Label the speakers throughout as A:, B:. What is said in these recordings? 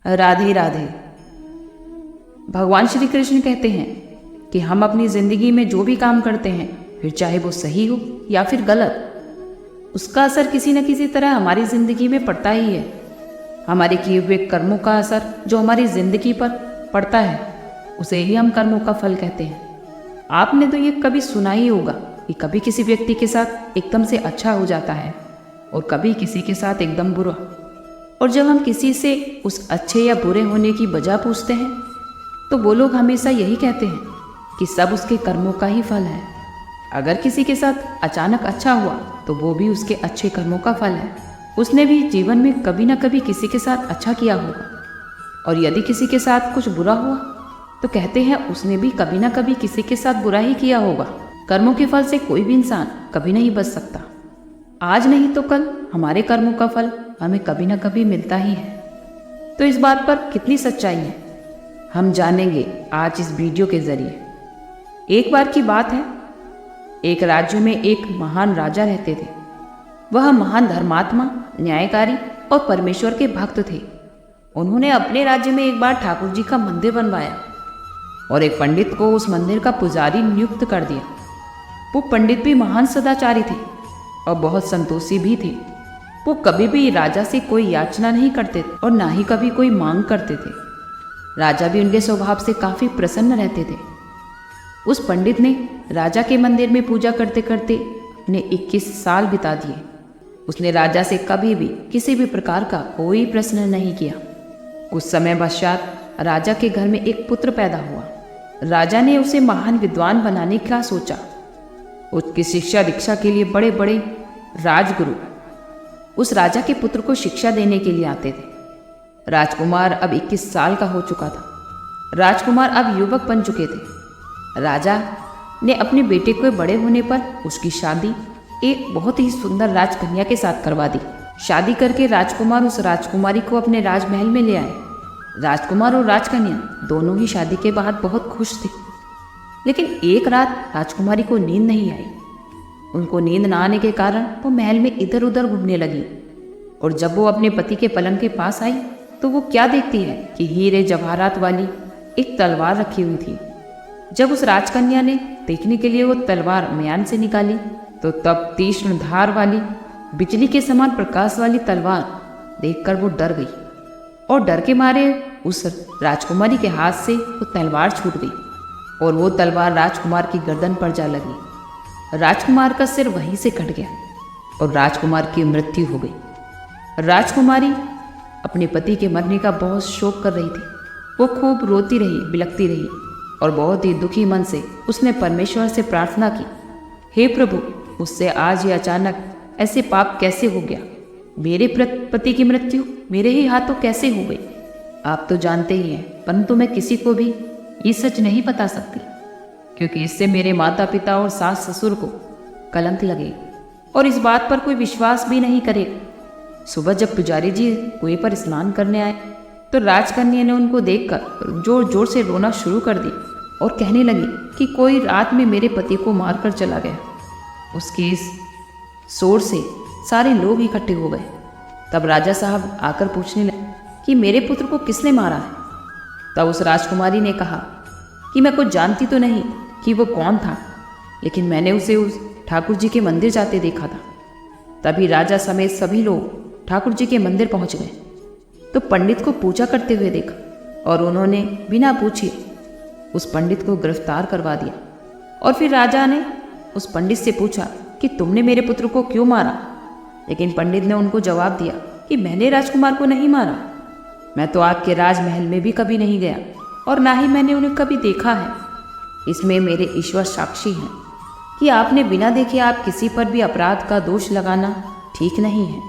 A: राधे राधे। भगवान श्री कृष्ण कहते हैं कि हम अपनी ज़िंदगी में जो भी काम करते हैं, फिर चाहे वो सही हो या फिर गलत, उसका असर किसी न किसी तरह हमारी ज़िंदगी में पड़ता ही है। हमारे किए हुए कर्मों का असर जो हमारी ज़िंदगी पर पड़ता है, उसे ही हम कर्मों का फल कहते हैं। आपने तो ये कभी सुना ही होगा कि कभी किसी व्यक्ति के साथ एकदम से अच्छा हो जाता है और कभी किसी के साथ एकदम बुरा। और जब हम किसी से उस अच्छे या बुरे होने की वजह पूछते हैं, तो वो लोग हमेशा यही कहते हैं कि सब उसके कर्मों का ही फल है। अगर किसी के साथ अचानक अच्छा हुआ तो वो भी उसके अच्छे कर्मों का फल है। उसने भी जीवन में कभी ना कभी किसी के साथ अच्छा किया होगा। और यदि किसी के साथ कुछ बुरा हुआ तो कहते हैं उसने भी कभी ना कभी किसी के साथ बुरा ही किया होगा। कर्मों के फल से कोई भी इंसान कभी नहीं बच सकता। आज नहीं तो कल हमारे कर्मों का फल हमें कभी ना कभी मिलता ही है। तो इस बात पर कितनी सच्चाई है, हम जानेंगे आज इस वीडियो के जरिए। एक बार की बात है, एक राज्य में एक महान राजा रहते थे। वह महान धर्मात्मा, न्यायकारी और परमेश्वर के भक्त थे। उन्होंने अपने राज्य में एक बार ठाकुर जी का मंदिर बनवाया और एक पंडित को उस मंदिर का पुजारी नियुक्त कर दिया। वो पंडित भी महान सदाचारी थे और बहुत संतोषी भी थे। वो कभी भी राजा से कोई याचना नहीं करते और ना ही कभी कोई मांग करते थे। राजा भी उनके स्वभाव से काफ़ी प्रसन्न रहते थे। उस पंडित ने राजा के मंदिर में पूजा करते करते अपने 21 साल बिता दिए। उसने राजा से कभी भी किसी भी प्रकार का कोई प्रश्न नहीं किया। कुछ समय पश्चात राजा के घर में एक पुत्र पैदा हुआ। राजा ने उसे महान विद्वान बनाने का सोचा। उसकी शिक्षा दीक्षा के लिए बड़े बड़े राजगुरु उस राजा के पुत्र को शिक्षा देने के लिए आते थे। राजकुमार अब 21 साल का हो चुका था। राजकुमार अब युवक बन चुके थे। राजा ने अपने बेटे के बड़े होने पर उसकी शादी एक बहुत ही सुंदर राजकन्या के साथ करवा दी। शादी करके राजकुमार उस राजकुमारी को अपने राजमहल में ले आए। राजकुमार और राजकन्या दोनों ही शादी के बाद बहुत खुश थे। लेकिन एक रात राजकुमारी को नींद नहीं आई। उनको नींद न आने के कारण वो महल में इधर उधर घूमने लगी। और जब वो अपने पति के पलंग के पास आई तो वो क्या देखती है कि हीरे जवाहरात वाली एक तलवार रखी हुई थी। जब उस राजकन्या ने देखने के लिए वो तलवार म्यान से निकाली तो तब तीक्ष्ण धार वाली बिजली के समान प्रकाश वाली तलवार देखकर वो डर गई और डर के मारे उस राजकुमारी के हाथ से वो तलवार छूट गई और वो तलवार राजकुमार की गर्दन पर जा लगी। राजकुमार का सिर वहीं से कट गया और राजकुमार की मृत्यु हो गई। राजकुमारी अपने पति के मरने का बहुत शोक कर रही थी। वो खूब रोती रही, बिलखती रही और बहुत ही दुखी मन से उसने परमेश्वर से प्रार्थना की, हे प्रभु, मुझसे आज ये अचानक ऐसे पाप कैसे हो गया? मेरे पति की मृत्यु मेरे ही हाथों कैसे हो गई? आप तो जानते ही हैं, परंतु मैं किसी को भी ये सच नहीं बता सकती, क्योंकि इससे मेरे माता पिता और सास ससुर को कलंक लगे और इस बात पर कोई विश्वास भी नहीं करेगा। सुबह जब पुजारी जी कुएं पर स्नान करने आए तो राजकन्या ने उनको देखकर जोर जोर से रोना शुरू कर दी और कहने लगी कि कोई रात में मेरे पति को मारकर चला गया। उसके इस शोर से सारे लोग इकट्ठे हो गए। तब राजा साहब आकर पूछने लगे कि मेरे पुत्र को किसने मारा है? तब उस राजकुमारी ने कहा कि मैं कुछ जानती तो नहीं कि वो कौन था, लेकिन मैंने उसे उस ठाकुर जी के मंदिर जाते देखा था। तभी राजा समेत सभी लोग ठाकुर जी के मंदिर पहुंच गए तो पंडित को पूजा करते हुए देखा और उन्होंने बिना पूछे उस पंडित को गिरफ्तार करवा दिया। और फिर राजा ने उस पंडित से पूछा कि तुमने मेरे पुत्र को क्यों मारा? लेकिन पंडित ने उनको जवाब दिया कि मैंने राजकुमार को नहीं मारा। मैं तो आपके राजमहल में भी कभी नहीं गया और ना ही मैंने उन्हें कभी देखा है। इसमें मेरे ईश्वर साक्षी हैं कि आपने बिना देखे आप किसी पर भी अपराध का दोष लगाना ठीक नहीं है।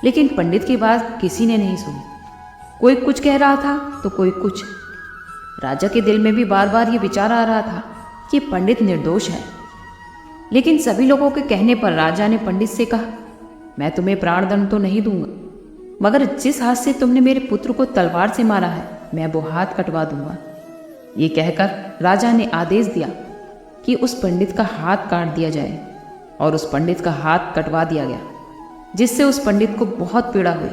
A: लेकिन पंडित की बात किसी ने नहीं सुनी। कोई कुछ कह रहा था तो कोई कुछ। राजा के दिल में भी बार बार ये विचार आ रहा था कि पंडित निर्दोष है। लेकिन सभी लोगों के कहने पर राजा ने पंडित से कहा, मैं तुम्हें प्राणदंड तो नहीं दूंगा, मगर जिस हाथ से तुमने मेरे पुत्र को तलवार से मारा है मैं वो हाथ कटवा दूंगा। ये कहकर राजा ने आदेश दिया कि उस पंडित का हाथ काट दिया जाए और उस पंडित का हाथ कटवा दिया गया, जिससे उस पंडित को बहुत पीड़ा हुई।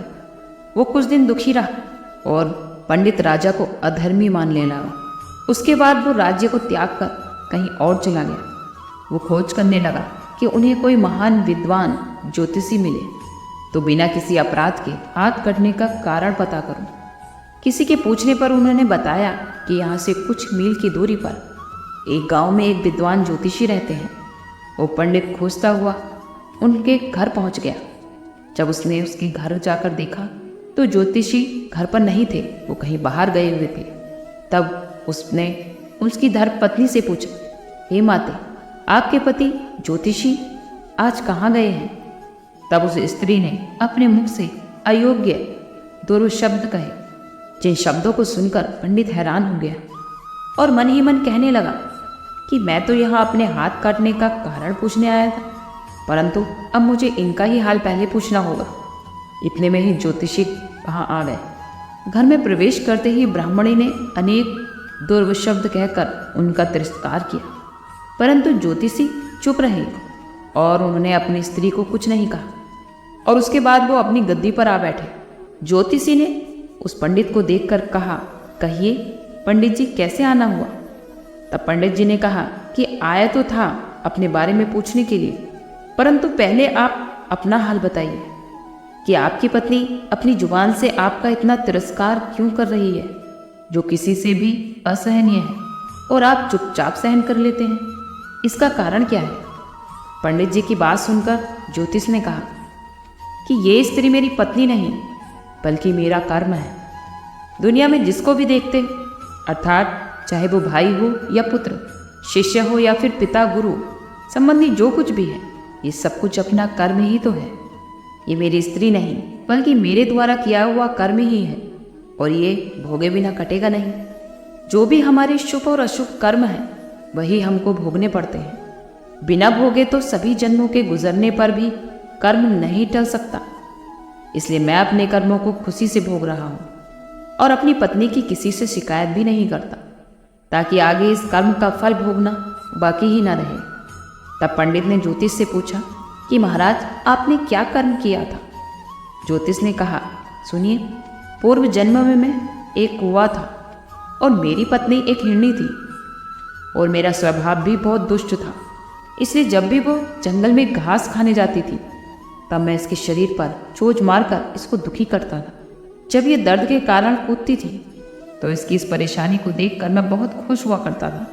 A: वो कुछ दिन दुखी रहा और पंडित राजा को अधर्मी मानने लगा। उसके बाद वो राज्य को त्याग कर कहीं और चला गया। वो खोज करने लगा कि उन्हें कोई महान विद्वान ज्योतिषी मिले तो बिना किसी अपराध के हाथ कटने का कारण पता करूं। किसी के पूछने पर उन्होंने बताया कि यहाँ से कुछ मील की दूरी पर एक गांव में एक विद्वान ज्योतिषी रहते हैं। वो पंडित खोजता हुआ उनके घर पहुंच गया। जब उसने उसके घर जाकर देखा तो ज्योतिषी घर पर नहीं थे, वो कहीं बाहर गए हुए थे। तब उसने उसकी धर्मपत्नी से पूछा, हे माते, आपके पति ज्योतिषी आज कहाँ गए हैं? तब उस स्त्री ने अपने मुख से अयोग्य दुर्शब्द कहे, जिन शब्दों को सुनकर पंडित हैरान हो गया और मन ही मन कहने लगा कि मैं तो यहाँ अपने हाथ काटने का कारण पूछने आया था, परंतु अब मुझे इनका ही हाल पहले पूछना होगा। इतने में ही ज्योतिषी वहाँ आ गए। घर में प्रवेश करते ही ब्राह्मणी ने अनेक दुर्शब्द कहकर उनका तिरस्कार किया, परंतु ज्योतिषी चुप रहे और उन्होंने अपनी स्त्री को कुछ नहीं कहा। और उसके बाद वो अपनी गद्दी पर आ बैठे। ज्योतिषी ने उस पंडित को देखकर कहा, कहिए पंडित जी, कैसे आना हुआ? तब पंडित जी ने कहा कि आया तो था अपने बारे में पूछने के लिए, परंतु पहले आप अपना हाल बताइए कि आपकी पत्नी अपनी जुबान से आपका इतना तिरस्कार क्यों कर रही है, जो किसी से भी असहनीय है, और आप चुपचाप सहन कर लेते हैं। इसका कारण क्या है? पंडित जी की बात सुनकर ज्योतिष ने कहा कि ये स्त्री मेरी पत्नी नहीं बल्कि मेरा कर्म है। दुनिया में जिसको भी देखते, अर्थात चाहे वो भाई हो या पुत्र, शिष्य हो या फिर पिता, गुरु, संबंधी जो कुछ भी है, ये सब कुछ अपना कर्म ही तो है। ये मेरी स्त्री नहीं बल्कि मेरे द्वारा किया हुआ कर्म ही है, और ये भोगे बिना कटेगा नहीं। जो भी हमारे शुभ और अशुभ कर्म हैं, वही हमको भोगने पड़ते हैं। बिना भोगे तो सभी जन्मों के गुजरने पर भी कर्म नहीं टल सकता। इसलिए मैं अपने कर्मों को खुशी से भोग रहा हूँ और अपनी पत्नी की किसी से शिकायत भी नहीं करता, ताकि आगे इस कर्म का फल भोगना बाकी ही ना रहे। तब पंडित ने ज्योतिष से पूछा कि महाराज, आपने क्या कर्म किया था? ज्योतिष ने कहा, सुनिए, पूर्व जन्म में मैं एक कुआं था और मेरी पत्नी एक हिरणी थी, और मेरा स्वभाव भी बहुत दुष्ट था। इसलिए जब भी वो जंगल में घास खाने जाती थी, तब मैं इसके शरीर पर चोंच मारकर इसको दुखी करता था। जब ये दर्द के कारण कूदती थी, तो इसकी इस परेशानी को देखकर मैं बहुत खुश हुआ करता था।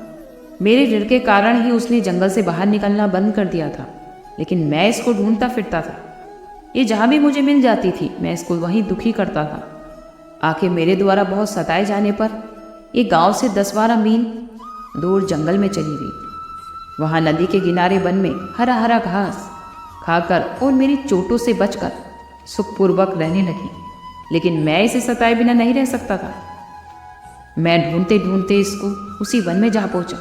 A: मेरे डर के कारण ही उसने जंगल से बाहर निकलना बंद कर दिया था, लेकिन मैं इसको ढूंढता फिरता था। ये जहाँ भी मुझे मिल जाती थी, मैं इसको वहीं दुखी करता था। आखिर मेरे द्वारा बहुत सताए जाने पर ये गांव से 10-12 मील दूर जंगल में चली गई। वहाँ नदी के किनारे वन में हरा हरा घास खाकर और मेरी चोटों से बचकर सुखपूर्वक रहने लगी। लेकिन मैं इसे सताए बिना नहीं रह सकता था। मैं ढूंढते ढूंढते इसको उसी वन में जा पहुंचा,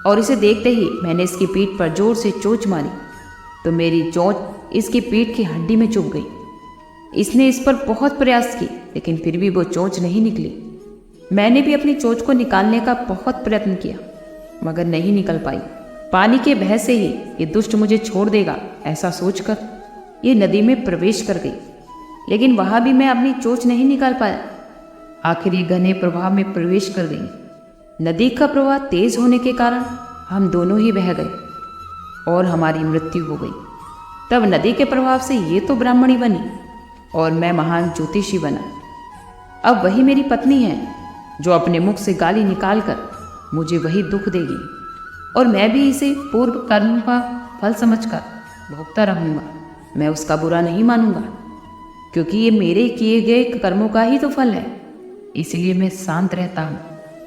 A: और इसे देखते ही मैंने इसकी पीठ पर जोर से चोंच मारी, तो मेरी चोंच इसकी पीठ की हड्डी में चुभ गई। इसने इस पर बहुत प्रयास किए, लेकिन फिर भी वो चोंच नहीं निकली। मैंने भी अपनी चोंच को निकालने का बहुत प्रयत्न किया, मगर नहीं निकल पाई। पानी के बह से ही ये दुष्ट मुझे छोड़ देगा, ऐसा सोचकर ये नदी में प्रवेश कर गई, लेकिन वहाँ भी मैं अपनी चोंच नहीं निकाल पाया। आखिर ये घने प्रवाह में प्रवेश कर गई। नदी का प्रवाह तेज होने के कारण हम दोनों ही बह गए और हमारी मृत्यु हो गई। तब नदी के प्रभाव से ये तो ब्राह्मणी बनी और मैं महान ज्योतिषी बना। अब वही मेरी पत्नी है जो अपने मुख से गाली निकालकर मुझे वही दुख देगी, और मैं भी इसे पूर्व कर्म का फल समझकर भोगता रहूँगा। मैं उसका बुरा नहीं मानूंगा, क्योंकि ये मेरे किए गए कर्मों का ही तो फल है। इसलिए मैं शांत रहता हूँ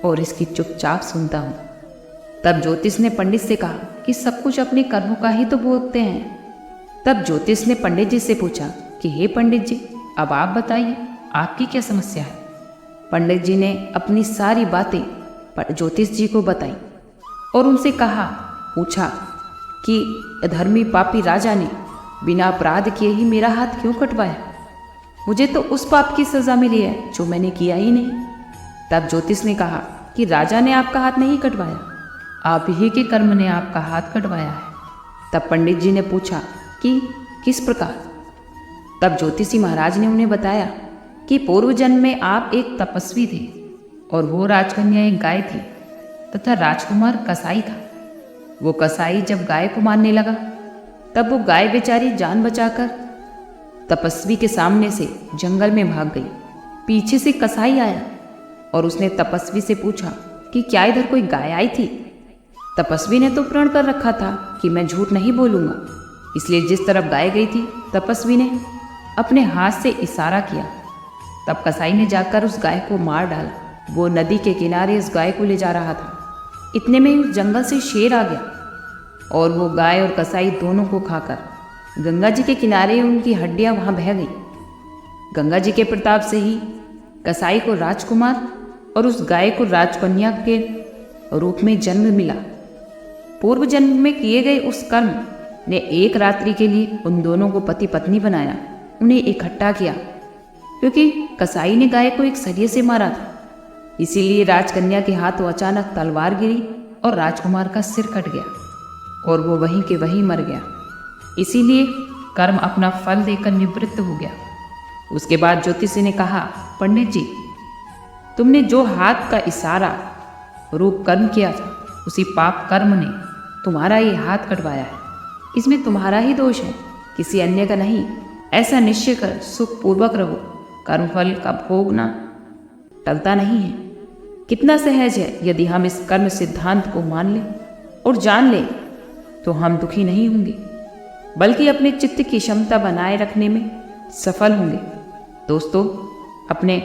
A: और इसकी चुपचाप सुनता हूँ। तब ज्योतिष ने पंडित से कहा कि सब कुछ अपने कर्मों का ही तो भोगते हैं। तब ज्योतिष ने पंडित जी से पूछा कि हे पंडित जी, अब आप बताइए, आपकी क्या समस्या है? पंडित जी ने अपनी सारी बातें ज्योतिष जी को बताई और उनसे पूछा कि अधर्मी पापी राजा ने बिना अपराध किए ही मेरा हाथ क्यों कटवाया? मुझे तो उस पाप की सज़ा मिली है जो मैंने किया ही नहीं। तब ज्योतिष ने कहा कि राजा ने आपका हाथ नहीं कटवाया, आप ही के कर्म ने आपका हाथ कटवाया है। तब पंडित जी ने पूछा कि किस प्रकार? तब ज्योतिषी महाराज ने उन्हें बताया कि पूर्व जन्म में आप एक तपस्वी थे और वो राजकन्या एक गाय थी तथा राजकुमार कसाई था। वो कसाई जब गाय को मारने लगा तब वो गाय बेचारी जान बचाकर तपस्वी के सामने से जंगल में भाग गई। पीछे से कसाई आया और उसने तपस्वी से पूछा कि क्या इधर कोई गाय आई थी। तपस्वी ने तो प्रण कर रखा था कि मैं झूठ नहीं बोलूँगा, इसलिए जिस तरफ गाय गई थी तपस्वी ने अपने हाथ से इशारा किया। तब कसाई ने जाकर उस गाय को मार डाला। वो नदी के किनारे उस गाय को ले जा रहा था। इतने में ही उस जंगल से शेर आ गया और वो गाय और कसाई दोनों को खाकर गंगा जी के किनारे उनकी हड्डियां वहां बह गई। गंगा जी के प्रताप से ही कसाई को राजकुमार और उस गाय को राजकन्या के रूप में जन्म मिला। पूर्व जन्म में किए गए उस कर्म ने एक रात्रि के लिए उन दोनों को पति पत्नी बनाया, उन्हें इकट्ठा किया। क्योंकि कसाई ने गाय को एक सरिये से मारा था, इसीलिए राजकन्या के हाथों अचानक तलवार गिरी और राजकुमार का सिर कट गया और वो वहीं के वहीं मर गया। इसीलिए कर्म अपना फल देकर निवृत्त हो गया। उसके बाद ज्योतिषी ने कहा, पंडित जी, तुमने जो हाथ का इशारा रूप कर्म किया था उसी पाप कर्म ने तुम्हारा ये हाथ कटवाया है। इसमें तुम्हारा ही दोष है, किसी अन्य का नहीं। ऐसा निश्चय कर सुख पूर्वक रहो। कर्मफल का भोगना टलता नहीं है। कितना सहज है यदि हम इस कर्म सिद्धांत को मान लें और जान लें तो हम दुखी नहीं होंगे, बल्कि अपने चित्त की क्षमता बनाए रखने में सफल होंगे। दोस्तों, अपने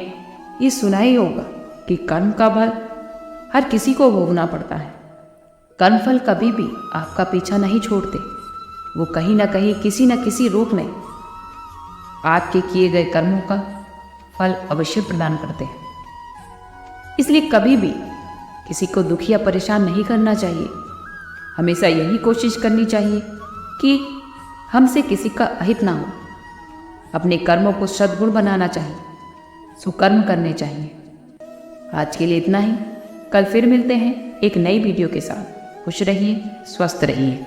A: ये सुना ही होगा कि कर्म का फल हर किसी को भोगना पड़ता है। कर्मफल कभी भी आपका पीछा नहीं छोड़ते। वो कहीं ना कहीं किसी न किसी रूप में आपके किए गए कर्मों का फल अवश्य प्रदान करते हैं। इसलिए कभी भी किसी को दुखी या परेशान नहीं करना चाहिए। हमेशा यही कोशिश करनी चाहिए कि हमसे किसी का अहित ना हो। अपने कर्मों को सद्गुण बनाना चाहिए, सुकर्म करने चाहिए। आज के लिए इतना ही। कल फिर मिलते हैं एक नई वीडियो के साथ। खुश रहिए, स्वस्थ रहिए।